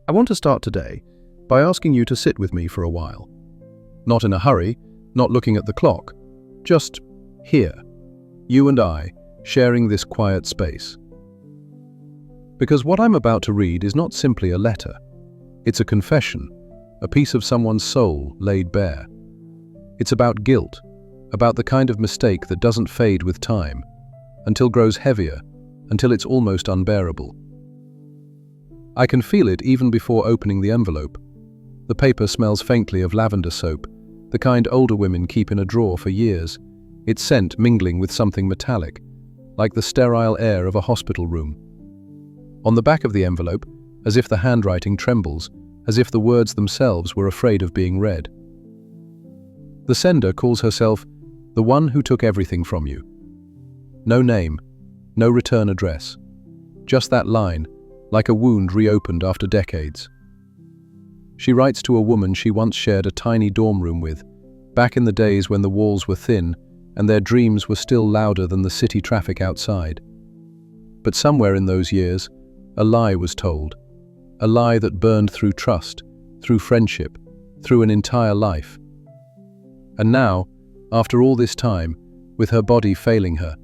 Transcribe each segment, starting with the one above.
I want to start today by asking you to sit with me for a while. Not in a hurry, not looking at the clock, just here, you and I, sharing this quiet space. Because what I'm about to read is not simply a letter. It's a confession, a piece of someone's soul laid bare. It's about guilt, about the kind of mistake that doesn't fade with time, until grows heavier, until it's almost unbearable. I can feel it even before opening the envelope. The paper smells faintly of lavender soap, the kind older women keep in a drawer for years, its scent mingling with something metallic, like the sterile air of a hospital room. On the back of the envelope, as if the handwriting trembles, as if the words themselves were afraid of being read. The sender calls herself the one who took everything from you. No name, no return address. Just that line, like a wound reopened after decades. She writes to a woman she once shared a tiny dorm room with, back in the days when the walls were thin and their dreams were still louder than the city traffic outside. But somewhere in those years, a lie was told. A lie that burned through trust, through friendship, through an entire life. And now, after all this time, with her body failing her,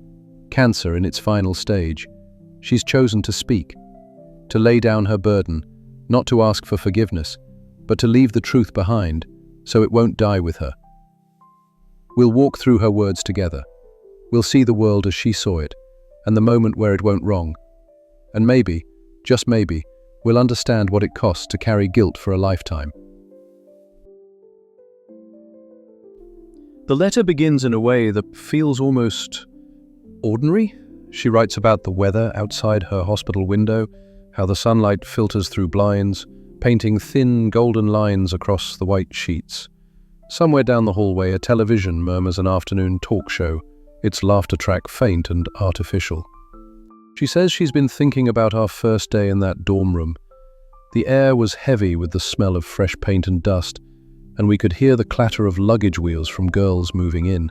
cancer in its final stage, she's chosen to speak, to lay down her burden, not to ask for forgiveness, but to leave the truth behind, so it won't die with her. We'll walk through her words together. We'll see the world as she saw it, and the moment where it went wrong. And maybe, just maybe, we'll understand what it costs to carry guilt for a lifetime. The letter begins in a way that feels almost ordinary. She writes about the weather outside her hospital window, how the sunlight filters through blinds, painting thin golden lines across the white sheets. Somewhere down the hallway, a television murmurs an afternoon talk show, its laughter track faint and artificial. She says she's been thinking about our first day in that dorm room. The air was heavy with the smell of fresh paint and dust, and we could hear the clatter of luggage wheels from girls moving in.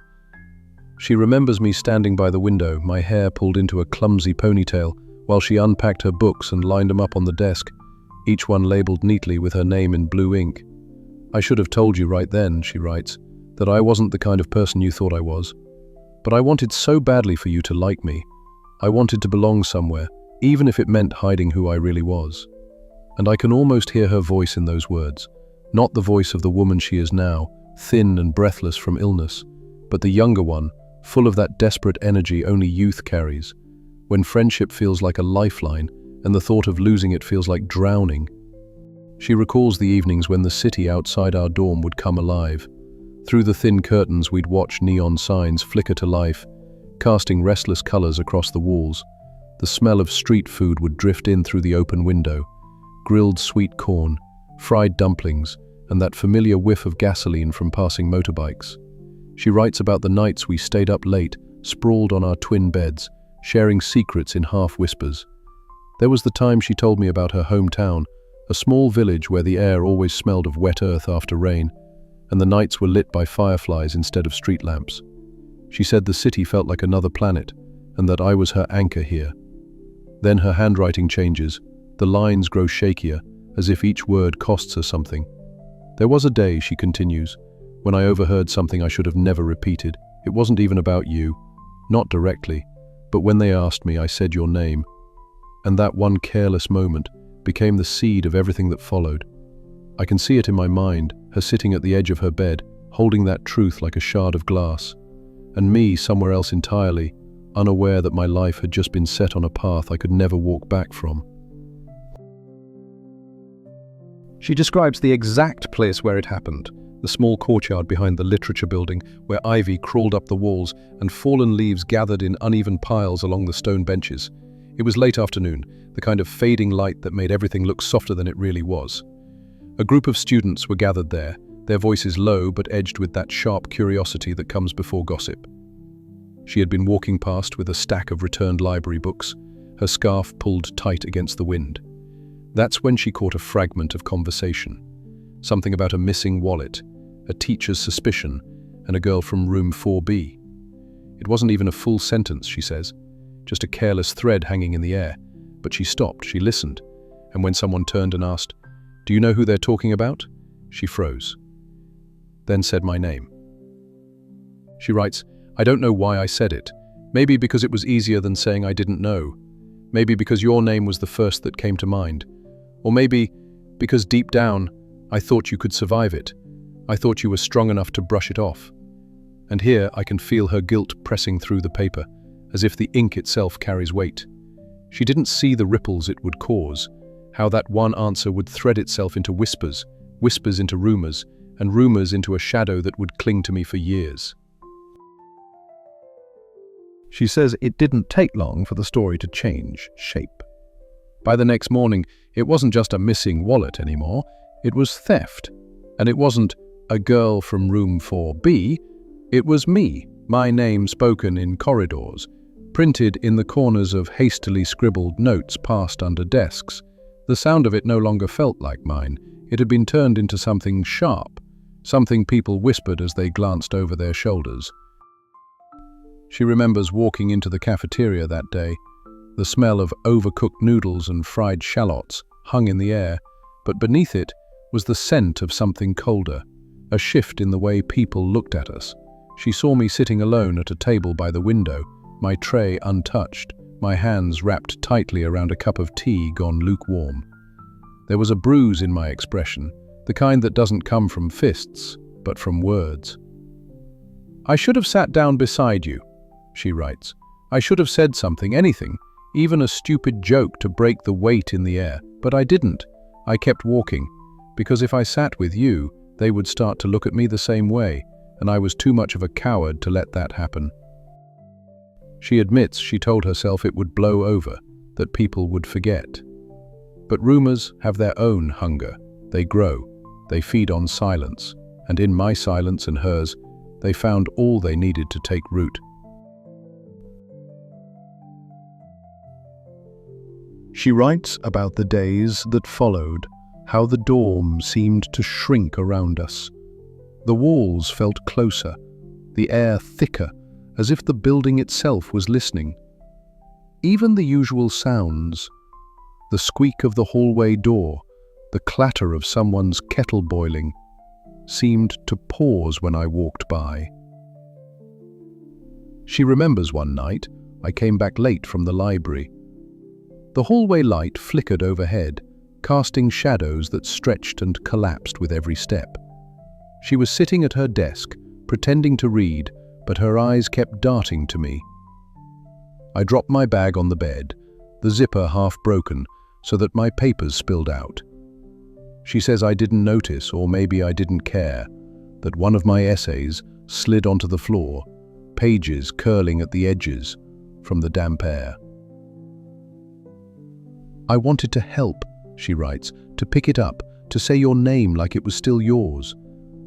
She remembers me standing by the window, my hair pulled into a clumsy ponytail, while she unpacked her books and lined them up on the desk, each one labeled neatly with her name in blue ink. I should have told you right then, she writes, that I wasn't the kind of person you thought I was. But I wanted so badly for you to like me. I wanted to belong somewhere, even if it meant hiding who I really was. And I can almost hear her voice in those words, not the voice of the woman she is now, thin and breathless from illness, but the younger one, full of that desperate energy only youth carries, when friendship feels like a lifeline and the thought of losing it feels like drowning. She recalls the evenings when the city outside our dorm would come alive. Through the thin curtains we'd watch neon signs flicker to life, casting restless colors across the walls. The smell of street food would drift in through the open window, grilled sweet corn, fried dumplings, and that familiar whiff of gasoline from passing motorbikes. She writes about the nights we stayed up late, sprawled on our twin beds, sharing secrets in half-whispers. There was the time she told me about her hometown, a small village where the air always smelled of wet earth after rain, and the nights were lit by fireflies instead of street lamps. She said the city felt like another planet, and that I was her anchor here. Then her handwriting changes, the lines grow shakier, as if each word costs her something. There was a day, she continues, when I overheard something I should have never repeated. It wasn't even about you, not directly, but when they asked me, I said your name. And that one careless moment became the seed of everything that followed. I can see it in my mind, her sitting at the edge of her bed, holding that truth like a shard of glass, and me somewhere else entirely, unaware that my life had just been set on a path I could never walk back from. She describes the exact place where it happened, the small courtyard behind the literature building where ivy crawled up the walls and fallen leaves gathered in uneven piles along the stone benches. It was late afternoon, the kind of fading light that made everything look softer than it really was. A group of students were gathered there, their voices low but edged with that sharp curiosity that comes before gossip. She had been walking past with a stack of returned library books, her scarf pulled tight against the wind. That's when she caught a fragment of conversation. Something about a missing wallet, a teacher's suspicion, and a girl from room 4B. It wasn't even a full sentence, she says, just a careless thread hanging in the air. But she stopped, she listened, and when someone turned and asked, Do you know who they're talking about? She froze, then said my name. She writes, I don't know why I said it. Maybe because it was easier than saying I didn't know. Maybe because your name was the first that came to mind. Or maybe because deep down, I thought you could survive it. I thought you were strong enough to brush it off. And here I can feel her guilt pressing through the paper, as if the ink itself carries weight. She didn't see the ripples it would cause, how that one answer would thread itself into whispers, whispers into rumors, and rumors into a shadow that would cling to me for years. She says it didn't take long for the story to change shape. By the next morning, it wasn't just a missing wallet anymore, it was theft. And it wasn't a girl from room 4B, it was me, my name spoken in corridors, printed in the corners of hastily scribbled notes passed under desks. The sound of it no longer felt like mine. It had been turned into something sharp, something people whispered as they glanced over their shoulders. She remembers walking into the cafeteria that day. The smell of overcooked noodles and fried shallots hung in the air, but beneath it was the scent of something colder, a shift in the way people looked at us. She saw me sitting alone at a table by the window, my tray untouched, my hands wrapped tightly around a cup of tea gone lukewarm. There was a bruise in my expression, the kind that doesn't come from fists, but from words. I should have sat down beside you, she writes. I should have said something, anything, even a stupid joke to break the weight in the air, but I didn't. I kept walking, because if I sat with you, they would start to look at me the same way, and I was too much of a coward to let that happen. She admits she told herself it would blow over, that people would forget. But rumors have their own hunger. They grow, they feed on silence, and in my silence and hers, they found all they needed to take root. She writes about the days that followed, how the dorm seemed to shrink around us. The walls felt closer, the air thicker, as if the building itself was listening. Even the usual sounds, the squeak of the hallway door, the clatter of someone's kettle boiling, seemed to pause when I walked by. She remembers one night I came back late from the library. The hallway light flickered overhead, casting shadows that stretched and collapsed with every step. She was sitting at her desk, pretending to read, but her eyes kept darting to me. I dropped my bag on the bed, the zipper half broken, so that my papers spilled out. She says I didn't notice, or maybe I didn't care, that one of my essays slid onto the floor, pages curling at the edges from the damp air. I wanted to help, she writes, to pick it up, to say your name like it was still yours.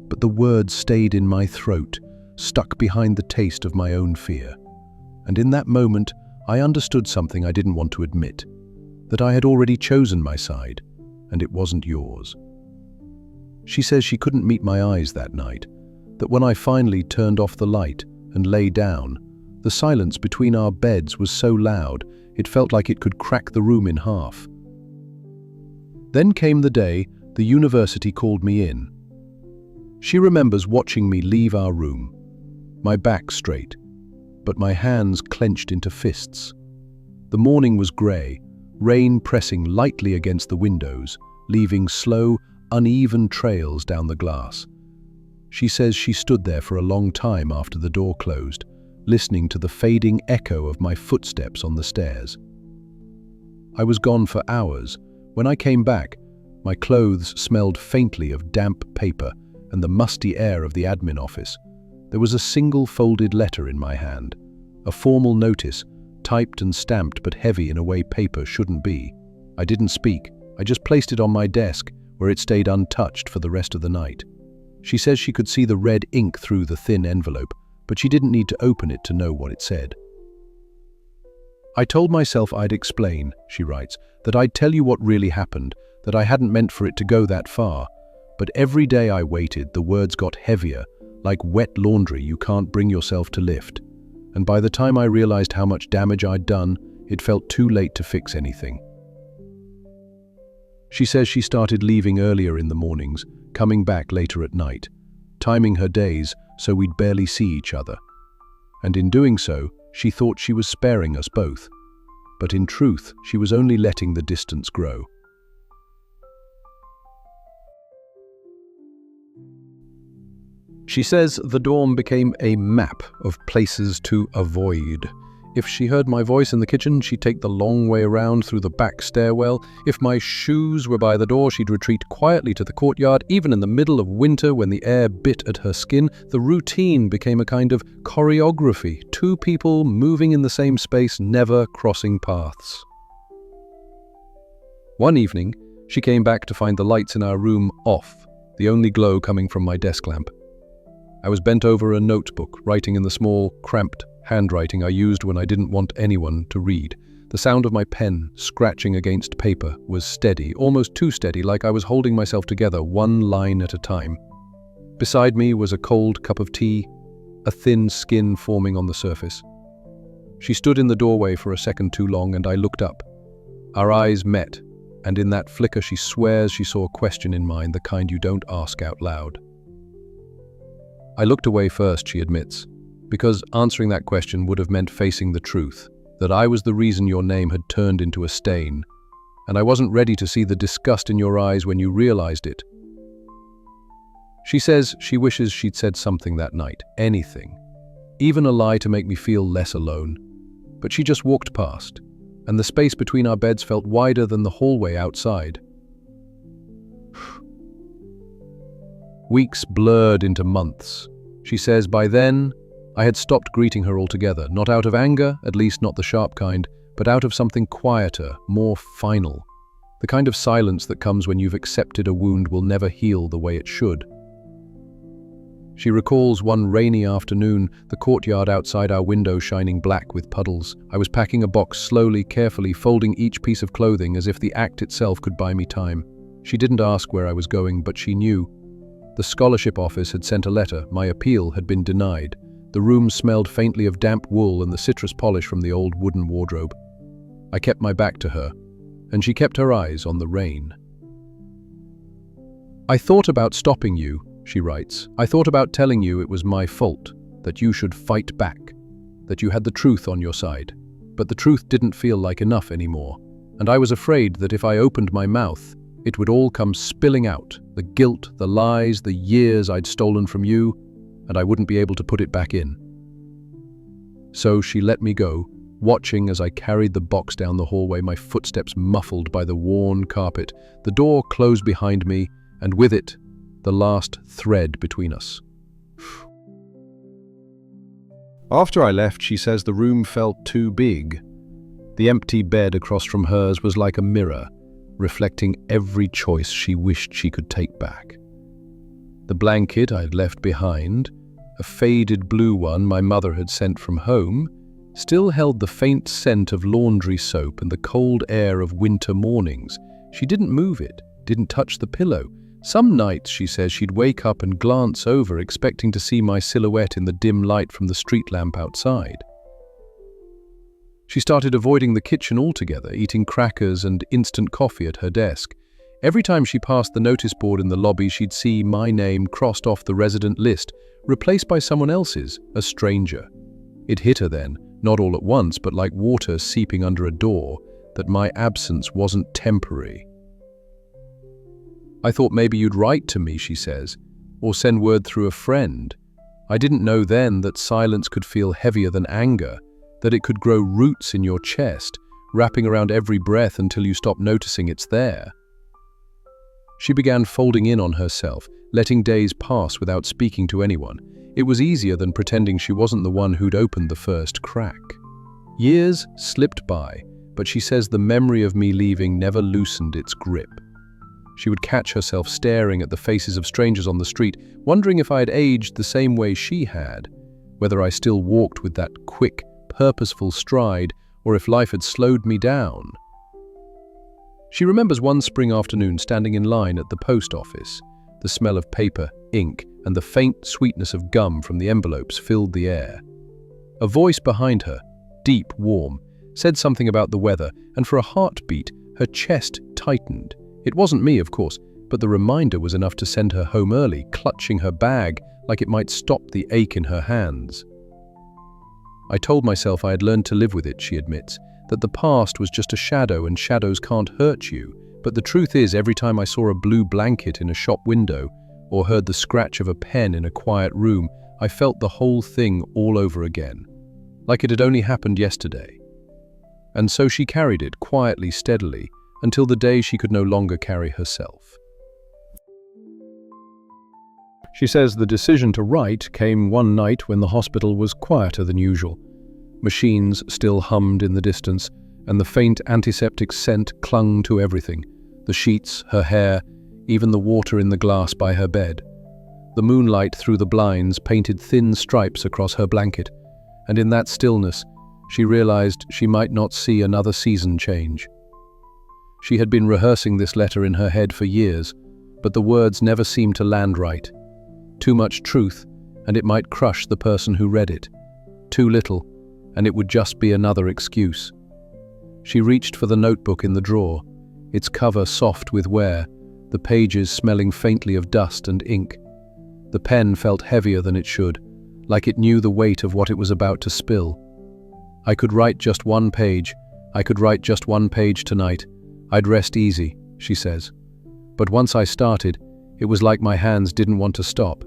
But the words stayed in my throat, stuck behind the taste of my own fear. And in that moment, I understood something I didn't want to admit, that I had already chosen my side, and it wasn't yours. She says she couldn't meet my eyes that night, that when I finally turned off the light and lay down, the silence between our beds was so loud, it felt like it could crack the room in half. Then came the day the university called me in. She remembers watching me leave our room, my back straight, but my hands clenched into fists. The morning was grey, rain pressing lightly against the windows, leaving slow, uneven trails down the glass. She says she stood there for a long time after the door closed, listening to the fading echo of my footsteps on the stairs. I was gone for hours. When I came back, my clothes smelled faintly of damp paper and the musty air of the admin office. There was a single folded letter in my hand, a formal notice, typed and stamped but heavy in a way paper shouldn't be. I didn't speak. I just placed it on my desk, where it stayed untouched for the rest of the night. She says she could see the red ink through the thin envelope, but she didn't need to open it to know what it said. I told myself I'd explain, she writes, that I'd tell you what really happened, that I hadn't meant for it to go that far. But every day I waited, the words got heavier, like wet laundry you can't bring yourself to lift. And by the time I realized how much damage I'd done, it felt too late to fix anything. She says she started leaving earlier in the mornings, coming back later at night, timing her days so we'd barely see each other. And in doing so, she thought she was sparing us both. But in truth, she was only letting the distance grow. She says the dorm became a map of places to avoid. If she heard my voice in the kitchen, she'd take the long way around through the back stairwell. If my shoes were by the door, she'd retreat quietly to the courtyard. Even in the middle of winter, when the air bit at her skin, the routine became a kind of choreography. Two people moving in the same space, never crossing paths. One evening, she came back to find the lights in our room off, the only glow coming from my desk lamp. I was bent over a notebook, writing in the small, cramped handwriting I used when I didn't want anyone to read. The sound of my pen scratching against paper was steady, almost too steady, like I was holding myself together one line at a time. Beside me was a cold cup of tea, a thin skin forming on the surface. She stood in the doorway for a second too long, and I looked up. Our eyes met, and in that flicker she swears she saw a question in mine, the kind you don't ask out loud. I looked away first, she admits, because answering that question would have meant facing the truth, that I was the reason your name had turned into a stain, and I wasn't ready to see the disgust in your eyes when you realized it. She says she wishes she'd said something that night, anything, even a lie to make me feel less alone, but she just walked past, and the space between our beds felt wider than the hallway outside. Weeks blurred into months. She says by then, I had stopped greeting her altogether, not out of anger, at least not the sharp kind, but out of something quieter, more final. The kind of silence that comes when you've accepted a wound will never heal the way it should. She recalls one rainy afternoon, the courtyard outside our window shining black with puddles. I was packing a box slowly, carefully, folding each piece of clothing as if the act itself could buy me time. She didn't ask where I was going, but she knew. The scholarship office had sent a letter. My appeal had been denied. The room smelled faintly of damp wool and the citrus polish from the old wooden wardrobe. I kept my back to her, and she kept her eyes on the rain. I thought about stopping you, she writes. I thought about telling you it was my fault, that you should fight back, that you had the truth on your side. But the truth didn't feel like enough anymore, and I was afraid that if I opened my mouth, it would all come spilling out, the guilt, the lies, the years I'd stolen from you, and I wouldn't be able to put it back in. So she let me go, watching as I carried the box down the hallway, my footsteps muffled by the worn carpet. The door closed behind me, and with it, the last thread between us. After I left, she says the room felt too big. The empty bed across from hers was like a mirror, reflecting every choice she wished she could take back. The blanket I'd left behind, a faded blue one my mother had sent from home, still held the faint scent of laundry soap and the cold air of winter mornings. She didn't move it, didn't touch the pillow. Some nights, she says, she'd wake up and glance over, expecting to see my silhouette in the dim light from the street lamp outside. She started avoiding the kitchen altogether, eating crackers and instant coffee at her desk. Every time she passed the notice board in the lobby, she'd see my name crossed off the resident list, replaced by someone else's, a stranger. It hit her then, not all at once, but like water seeping under a door, that my absence wasn't temporary. I thought maybe you'd write to me, she says, or send word through a friend. I didn't know then that silence could feel heavier than anger, that it could grow roots in your chest, wrapping around every breath until you stop noticing it's there. She began folding in on herself, letting days pass without speaking to anyone. It was easier than pretending she wasn't the one who'd opened the first crack. Years slipped by, but she says the memory of me leaving never loosened its grip. She would catch herself staring at the faces of strangers on the street, wondering if I had aged the same way she had, whether I still walked with that quick, purposeful stride, or if life had slowed me down. She remembers one spring afternoon standing in line at the post office. The smell of paper, ink, and the faint sweetness of gum from the envelopes filled the air. A voice behind her, deep, warm, said something about the weather, and for a heartbeat, her chest tightened. It wasn't me, of course, but the reminder was enough to send her home early, clutching her bag like it might stop the ache in her hands. I told myself I had learned to live with it, she admits, that the past was just a shadow and shadows can't hurt you. But the truth is, every time I saw a blue blanket in a shop window or heard the scratch of a pen in a quiet room, I felt the whole thing all over again, like it had only happened yesterday. And so she carried it quietly, steadily, until the day she could no longer carry herself. She says the decision to write came one night when the hospital was quieter than usual. Machines still hummed in the distance, and the faint antiseptic scent clung to everything: the sheets, her hair, even the water in the glass by her bed. The moonlight through the blinds painted thin stripes across her blanket, and in that stillness, she realized she might not see another season change. She had been rehearsing this letter in her head for years, but the words never seemed to land right. Too much truth, and it might crush the person who read it. Too little, and it would just be another excuse. She reached for the notebook in the drawer, its cover soft with wear, the pages smelling faintly of dust and ink. The pen felt heavier than it should, like it knew the weight of what it was about to spill. I could write just one page. I could write just one page tonight. I'd rest easy, she says. But once I started, it was like my hands didn't want to stop.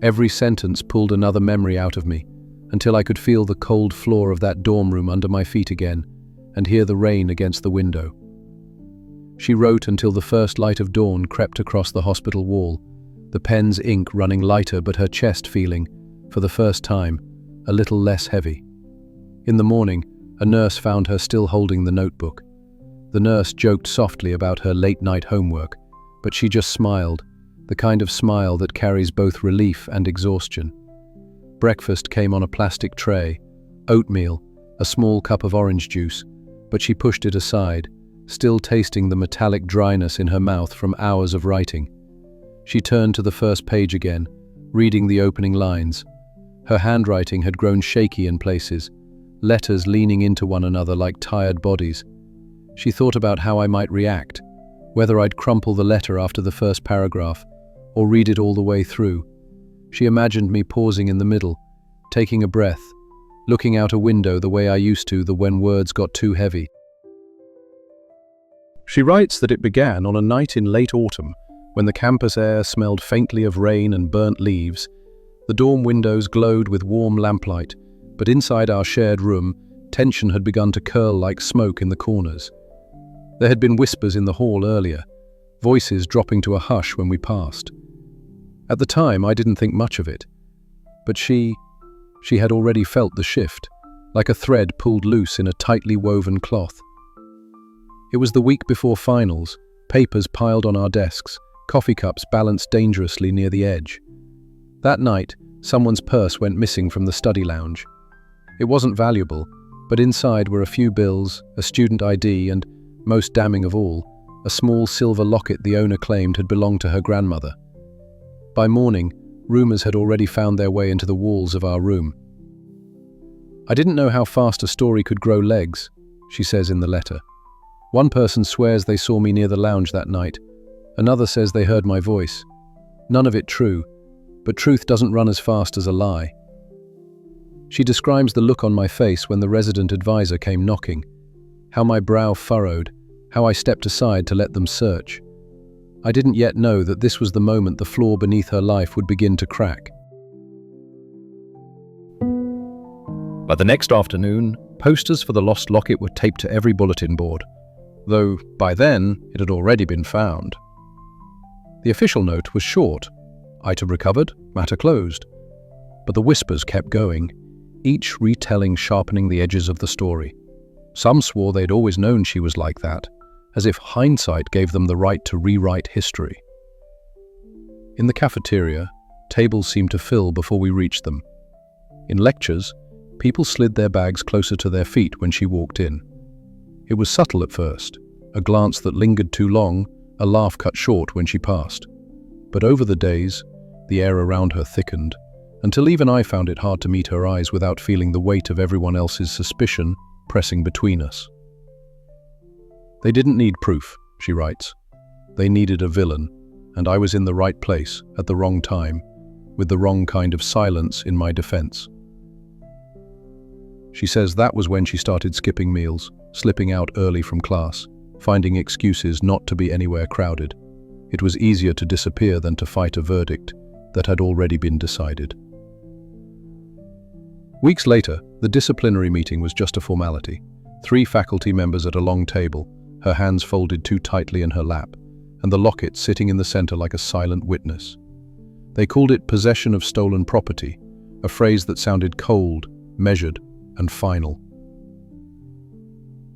Every sentence pulled another memory out of me, until I could feel the cold floor of that dorm room under my feet again, and hear the rain against the window. She wrote until the first light of dawn crept across the hospital wall, the pen's ink running lighter but her chest feeling, for the first time, a little less heavy. In the morning, a nurse found her still holding the notebook. The nurse joked softly about her late-night homework, but she just smiled, the kind of smile that carries both relief and exhaustion. Breakfast came on a plastic tray, oatmeal, a small cup of orange juice, but she pushed it aside, still tasting the metallic dryness in her mouth from hours of writing. She turned to the first page again, reading the opening lines. Her handwriting had grown shaky in places, letters leaning into one another like tired bodies. She thought about how I might react, whether I'd crumple the letter after the first paragraph, or read it all the way through. She imagined me pausing in the middle, taking a breath, looking out a window the way I used to when words got too heavy. She writes that it began on a night in late autumn, when the campus air smelled faintly of rain and burnt leaves. The dorm windows glowed with warm lamplight, but inside our shared room, tension had begun to curl like smoke in the corners. There had been whispers in the hall earlier, voices dropping to a hush when we passed. At the time, I didn't think much of it, but she had already felt the shift, like a thread pulled loose in a tightly woven cloth. It was the week before finals, papers piled on our desks, coffee cups balanced dangerously near the edge. That night, someone's purse went missing from the study lounge. It wasn't valuable, but inside were a few bills, a student ID, and, most damning of all, a small silver locket the owner claimed had belonged to her grandmother. By morning, rumors had already found their way into the walls of our room. I didn't know how fast a story could grow legs, she says in the letter. One person swears they saw me near the lounge that night. Another says they heard my voice. None of it true, but truth doesn't run as fast as a lie. She describes the look on my face when the resident advisor came knocking, how my brow furrowed, how I stepped aside to let them search. I didn't yet know that this was the moment the floor beneath her life would begin to crack. By the next afternoon, posters for the lost locket were taped to every bulletin board, though by then it had already been found. The official note was short: item recovered, matter closed. But the whispers kept going, each retelling sharpening the edges of the story. Some swore they'd always known she was like that, as if hindsight gave them the right to rewrite history. In the cafeteria, tables seemed to fill before we reached them. In lectures, people slid their bags closer to their feet when she walked in. It was subtle at first, a glance that lingered too long, a laugh cut short when she passed. But over the days, the air around her thickened, until even I found it hard to meet her eyes without feeling the weight of everyone else's suspicion pressing between us. They didn't need proof, she writes. They needed a villain, and I was in the right place at the wrong time, with the wrong kind of silence in my defense. She says that was when she started skipping meals, slipping out early from class, finding excuses not to be anywhere crowded. It was easier to disappear than to fight a verdict that had already been decided. Weeks later, the disciplinary meeting was just a formality. 3 faculty members at a long table, her hands folded too tightly in her lap, and the locket sitting in the center like a silent witness. They called it possession of stolen property, a phrase that sounded cold, measured, and final.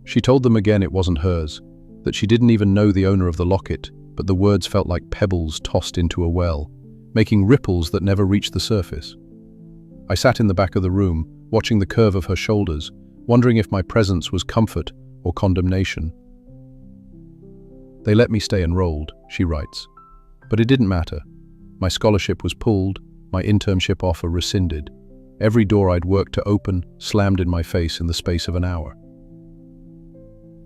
She told them again it wasn't hers, that she didn't even know the owner of the locket, but the words felt like pebbles tossed into a well, making ripples that never reached the surface. I sat in the back of the room, watching the curve of her shoulders, wondering if my presence was comfort or condemnation. They let me stay enrolled, she writes. But it didn't matter. My scholarship was pulled, my internship offer rescinded. Every door I'd worked to open slammed in my face in the space of an hour.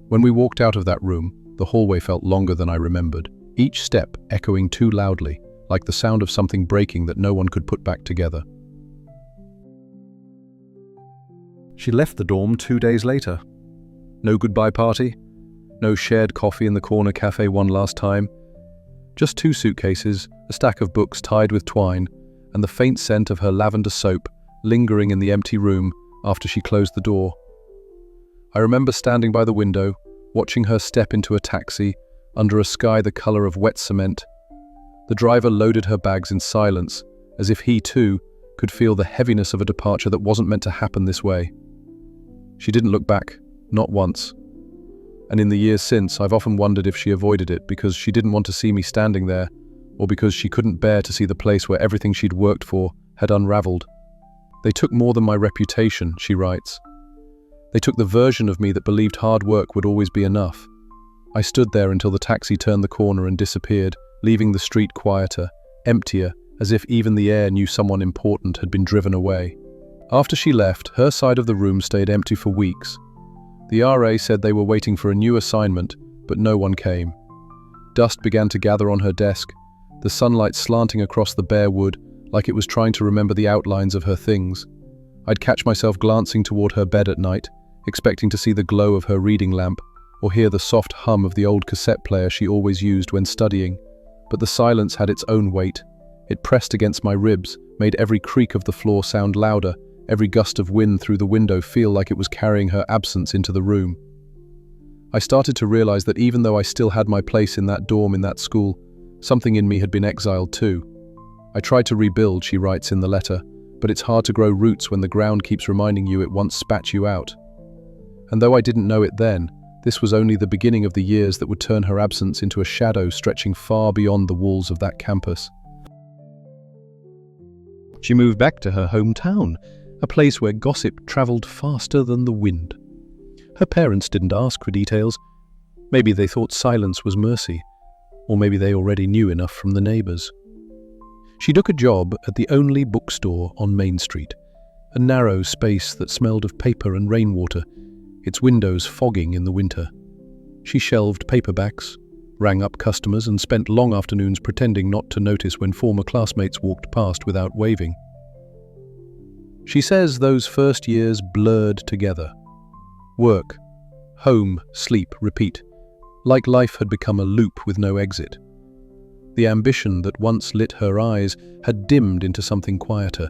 When we walked out of that room, the hallway felt longer than I remembered, each step echoing too loudly, like the sound of something breaking that no one could put back together. She left the dorm 2 days later. No goodbye party, no shared coffee in the corner cafe one last time. Just 2 suitcases, a stack of books tied with twine, and the faint scent of her lavender soap lingering in the empty room after she closed the door. I remember standing by the window, watching her step into a taxi under a sky the color of wet cement. The driver loaded her bags in silence, as if he too could feel the heaviness of a departure that wasn't meant to happen this way. She didn't look back, not once. And in the years since, I've often wondered if she avoided it because she didn't want to see me standing there, or because she couldn't bear to see the place where everything she'd worked for had unraveled. They took more than my reputation, she writes. They took the version of me that believed hard work would always be enough. I stood there until the taxi turned the corner and disappeared, leaving the street quieter, emptier, as if even the air knew someone important had been driven away. After she left, her side of the room stayed empty for weeks. The RA said they were waiting for a new assignment, but no one came. Dust began to gather on her desk, the sunlight slanting across the bare wood like it was trying to remember the outlines of her things. I'd catch myself glancing toward her bed at night, expecting to see the glow of her reading lamp, or hear the soft hum of the old cassette player she always used when studying. But the silence had its own weight. It pressed against my ribs, made every creak of the floor sound louder, every gust of wind through the window feel like it was carrying her absence into the room. I started to realize that even though I still had my place in that dorm in that school, something in me had been exiled too. I tried to rebuild, she writes in the letter, but it's hard to grow roots when the ground keeps reminding you it once spat you out. And though I didn't know it then, this was only the beginning of the years that would turn her absence into a shadow stretching far beyond the walls of that campus. She moved back to her hometown, a place where gossip traveled faster than the wind. Her parents didn't ask for details. Maybe they thought silence was mercy, or maybe they already knew enough from the neighbors. She took a job at the only bookstore on Main Street, a narrow space that smelled of paper and rainwater, its windows fogging in the winter. She shelved paperbacks, rang up customers, and spent long afternoons pretending not to notice when former classmates walked past without waving. She says those first years blurred together. Work, home, sleep, repeat, like life had become a loop with no exit. The ambition that once lit her eyes had dimmed into something quieter,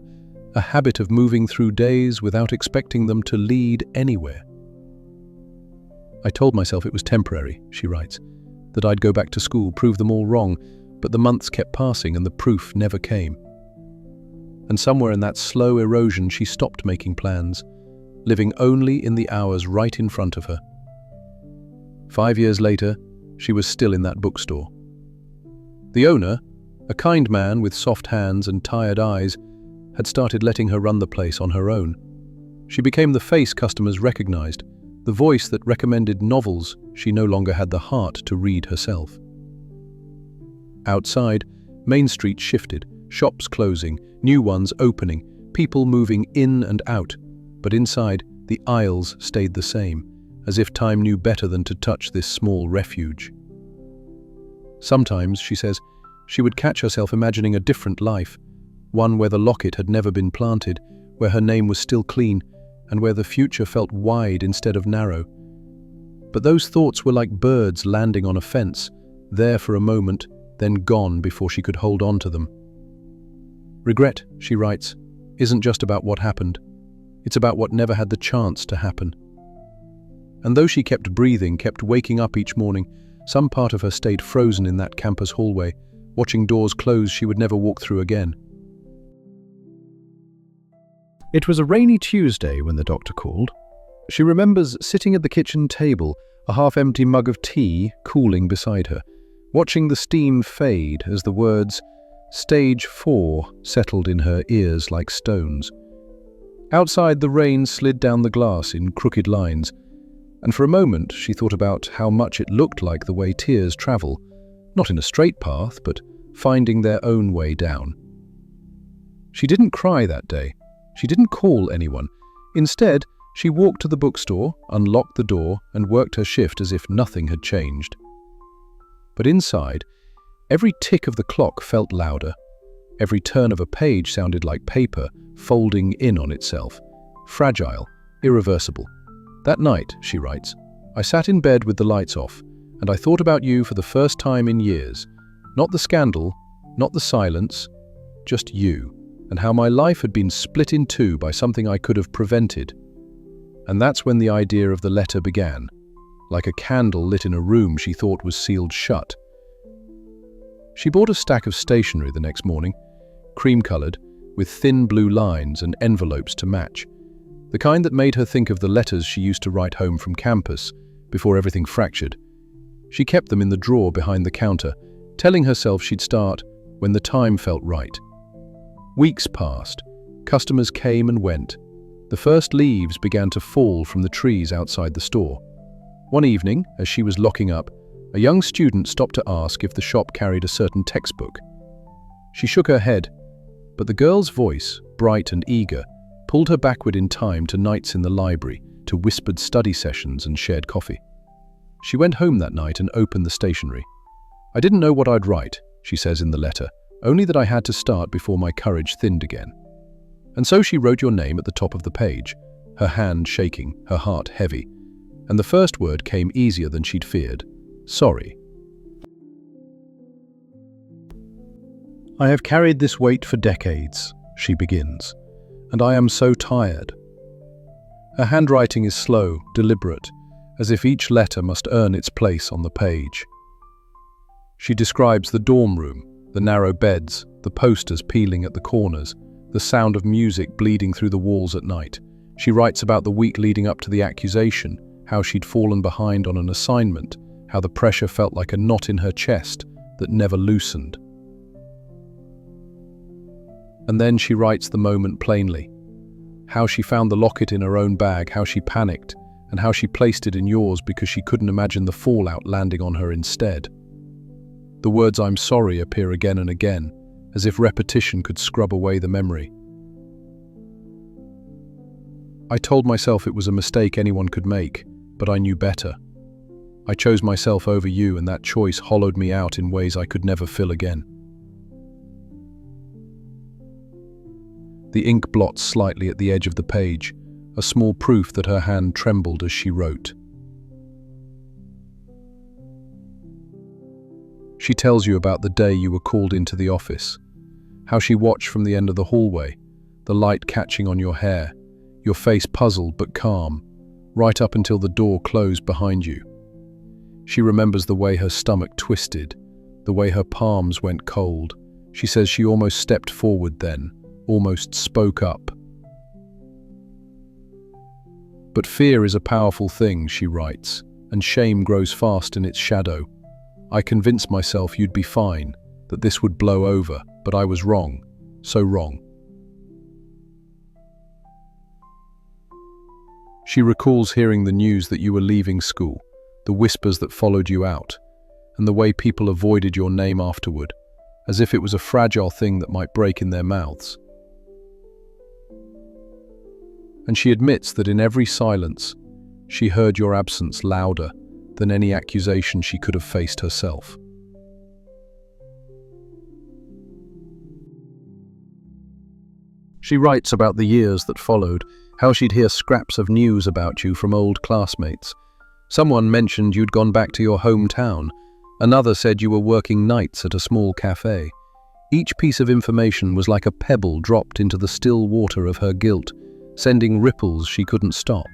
a habit of moving through days without expecting them to lead anywhere. I told myself it was temporary, she writes, that I'd go back to school, prove them all wrong, but the months kept passing and the proof never came. And somewhere in that slow erosion she stopped making plans, living only in the hours right in front of her. 5 years later, she was still in that bookstore. The owner, a kind man with soft hands and tired eyes, had started letting her run the place on her own. She became the face customers recognized, the voice that recommended novels she no longer had the heart to read herself. Outside, Main Street shifted, shops closing, new ones opening, people moving in and out, but inside, the aisles stayed the same, as if time knew better than to touch this small refuge. Sometimes, she says, she would catch herself imagining a different life, one where the locket had never been planted, where her name was still clean, and where the future felt wide instead of narrow. But those thoughts were like birds landing on a fence, there for a moment, then gone before she could hold on to them. Regret, she writes, isn't just about what happened. It's about what never had the chance to happen. And though she kept breathing, kept waking up each morning, some part of her stayed frozen in that campus hallway, watching doors close she would never walk through again. It was a rainy Tuesday when the doctor called. She remembers sitting at the kitchen table, a half-empty mug of tea cooling beside her, watching the steam fade as the words "Stage 4" settled in her ears like stones. Outside, the rain slid down the glass in crooked lines, and for a moment she thought about how much it looked like the way tears travel, not in a straight path, but finding their own way down. She didn't cry that day. She didn't call anyone. Instead, she walked to the bookstore, unlocked the door, and worked her shift as if nothing had changed. But inside, every tick of the clock felt louder. Every turn of a page sounded like paper folding in on itself, fragile, irreversible. That night, she writes, I sat in bed with the lights off, and I thought about you for the first time in years. Not the scandal, not the silence, just you, and how my life had been split in two by something I could have prevented. And that's when the idea of the letter began, like a candle lit in a room she thought was sealed shut. She bought a stack of stationery the next morning, cream-colored, with thin blue lines and envelopes to match, the kind that made her think of the letters she used to write home from campus before everything fractured. She kept them in the drawer behind the counter, telling herself she'd start when the time felt right. Weeks passed. Customers came and went. The first leaves began to fall from the trees outside the store. One evening, as she was locking up, a young student stopped to ask if the shop carried a certain textbook. She shook her head, but the girl's voice, bright and eager, pulled her backward in time to nights in the library, to whispered study sessions and shared coffee. She went home that night and opened the stationery. I didn't know what I'd write, she says in the letter, only that I had to start before my courage thinned again. And so she wrote your name at the top of the page, her hand shaking, her heart heavy. And the first word came easier than she'd feared. Sorry. I have carried this weight for decades, she begins, and I am so tired. Her handwriting is slow, deliberate, as if each letter must earn its place on the page. She describes the dorm room, the narrow beds, the posters peeling at the corners, the sound of music bleeding through the walls at night. She writes about the week leading up to the accusation, how she'd fallen behind on an assignment, how the pressure felt like a knot in her chest that never loosened. And then she writes the moment plainly, how she found the locket in her own bag, how she panicked, and how she placed it in yours because she couldn't imagine the fallout landing on her instead. The words "I'm sorry" appear again and again, as if repetition could scrub away the memory. I told myself it was a mistake anyone could make, but I knew better. I chose myself over you, and that choice hollowed me out in ways I could never fill again. The ink blots slightly at the edge of the page, a small proof that her hand trembled as she wrote. She tells you about the day you were called into the office, how she watched from the end of the hallway, the light catching on your hair, your face puzzled but calm, right up until the door closed behind you. She remembers the way her stomach twisted, the way her palms went cold. She says she almost stepped forward then, almost spoke up. But fear is a powerful thing, she writes, and shame grows fast in its shadow. I convinced myself you'd be fine, that this would blow over, but I was wrong, so wrong. She recalls hearing the news that you were leaving school, the whispers that followed you out, and the way people avoided your name afterward, as if it was a fragile thing that might break in their mouths. And she admits that in every silence, she heard your absence louder than any accusation she could have faced herself. She writes about the years that followed, how she'd hear scraps of news about you from old classmates. Someone mentioned you'd gone back to your hometown. Another said you were working nights at a small cafe. Each piece of information was like a pebble dropped into the still water of her guilt, sending ripples she couldn't stop.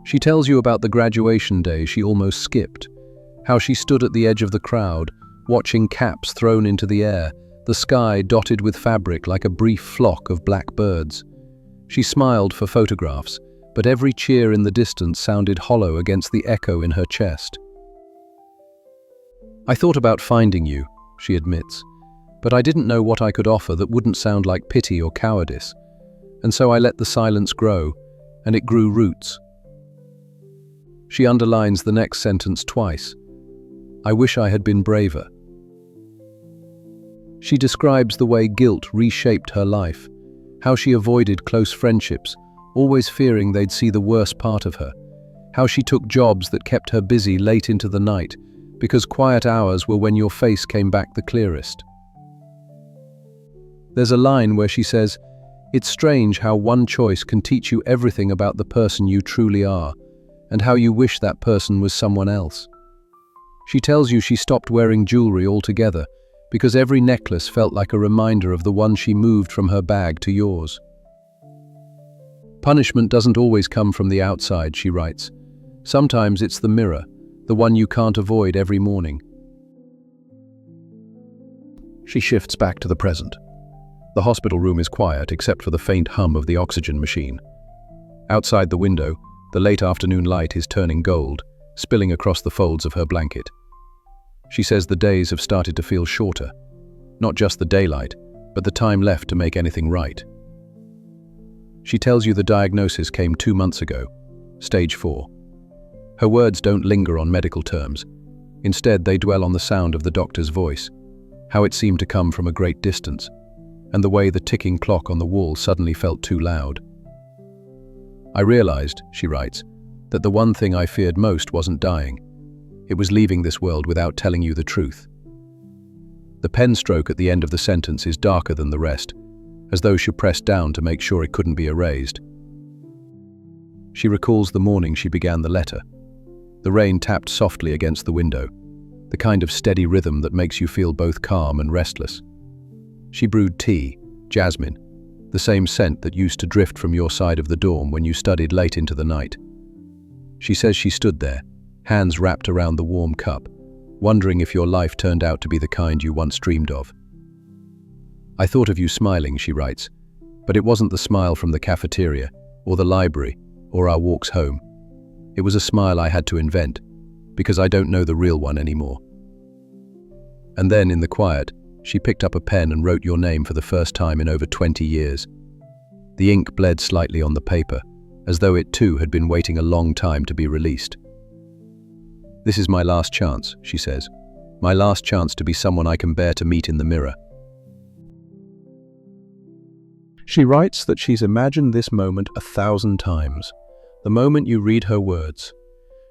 She tells you about the graduation day she almost skipped, how she stood at the edge of the crowd, watching caps thrown into the air, the sky dotted with fabric like a brief flock of black birds. She smiled for photographs, but every cheer in the distance sounded hollow against the echo in her chest. I thought about finding you, she admits, but I didn't know what I could offer that wouldn't sound like pity or cowardice, and so I let the silence grow, and it grew roots. She underlines the next sentence twice. I wish I had been braver. She describes the way guilt reshaped her life, how she avoided close friendships, always fearing they'd see the worst part of her, how she took jobs that kept her busy late into the night, because quiet hours were when your face came back the clearest. There's a line where she says, "It's strange how one choice can teach you everything about the person you truly are, and how you wish that person was someone else." She tells you she stopped wearing jewelry altogether, because every necklace felt like a reminder of the one she moved from her bag to yours. Punishment doesn't always come from the outside, she writes. Sometimes it's the mirror, the one you can't avoid every morning. She shifts back to the present. The hospital room is quiet except for the faint hum of the oxygen machine. Outside the window, the late afternoon light is turning gold, spilling across the folds of her blanket. She says the days have started to feel shorter. Not just the daylight, but the time left to make anything right. She tells you the diagnosis came 2 months ago, stage 4. Her words don't linger on medical terms. Instead, they dwell on the sound of the doctor's voice, how it seemed to come from a great distance, and the way the ticking clock on the wall suddenly felt too loud. I realized, she writes, that the one thing I feared most wasn't dying. It was leaving this world without telling you the truth. The pen stroke at the end of the sentence is darker than the rest, as though she pressed down to make sure it couldn't be erased. She recalls the morning she began the letter. The rain tapped softly against the window, the kind of steady rhythm that makes you feel both calm and restless. She brewed tea, jasmine, the same scent that used to drift from your side of the dorm when you studied late into the night. She says she stood there, hands wrapped around the warm cup, wondering if your life turned out to be the kind you once dreamed of. I thought of you smiling, she writes, but it wasn't the smile from the cafeteria, or the library, or our walks home. It was a smile I had to invent, because I don't know the real one anymore. And then, in the quiet, she picked up a pen and wrote your name for the first time in over 20 years. The ink bled slightly on the paper, as though it too had been waiting a long time to be released. This is my last chance, she says. My last chance to be someone I can bear to meet in the mirror. She writes that she's imagined this moment 1,000 times. The moment you read her words.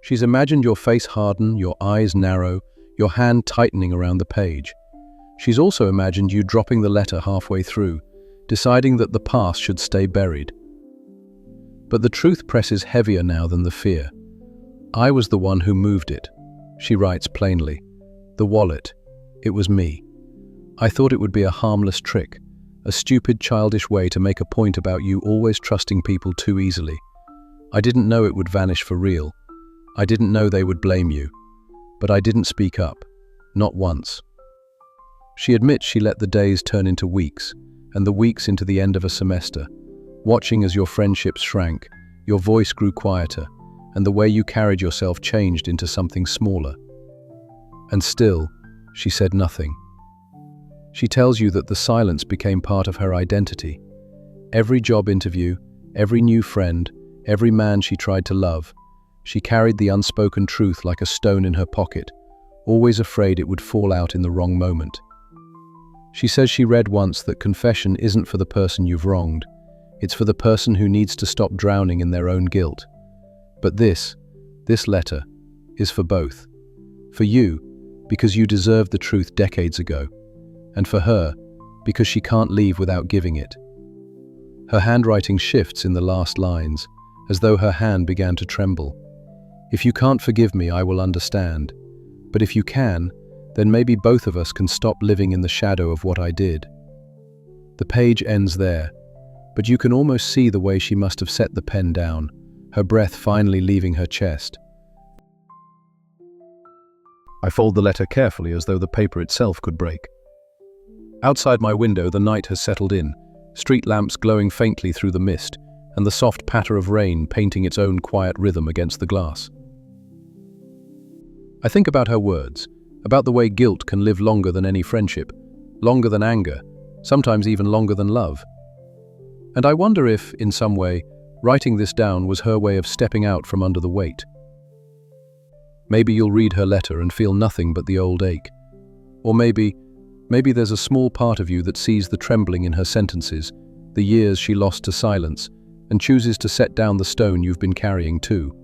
She's imagined your face harden, your eyes narrow, your hand tightening around the page. She's also imagined you dropping the letter halfway through, deciding that the past should stay buried. But the truth presses heavier now than the fear. I was the one who moved it, she writes plainly. The wallet. It was me. I thought it would be a harmless trick, a stupid, childish way to make a point about you always trusting people too easily. I didn't know it would vanish for real. I didn't know they would blame you. But I didn't speak up. Not once. She admits she let the days turn into weeks, and the weeks into the end of a semester, watching as your friendships shrank, your voice grew quieter, and the way you carried yourself changed into something smaller. And still, she said nothing. She tells you that the silence became part of her identity. Every job interview, every new friend, every man she tried to love, she carried the unspoken truth like a stone in her pocket, always afraid it would fall out in the wrong moment. She says she read once that confession isn't for the person you've wronged, it's for the person who needs to stop drowning in their own guilt. But this letter, is for both. For you, because you deserved the truth decades ago, and for her, because she can't leave without giving it. Her handwriting shifts in the last lines, as though her hand began to tremble. If you can't forgive me, I will understand. But if you can, then maybe both of us can stop living in the shadow of what I did. The page ends there, but you can almost see the way she must have set the pen down, her breath finally leaving her chest. I fold the letter carefully as though the paper itself could break. Outside my window, the night has settled in, street lamps glowing faintly through the mist, and the soft patter of rain painting its own quiet rhythm against the glass. I think about her words, about the way guilt can live longer than any friendship, longer than anger, sometimes even longer than love. And I wonder if, in some way, writing this down was her way of stepping out from under the weight. Maybe you'll read her letter and feel nothing but the old ache. Or maybe there's a small part of you that sees the trembling in her sentences, the years she lost to silence, and chooses to set down the stone you've been carrying too.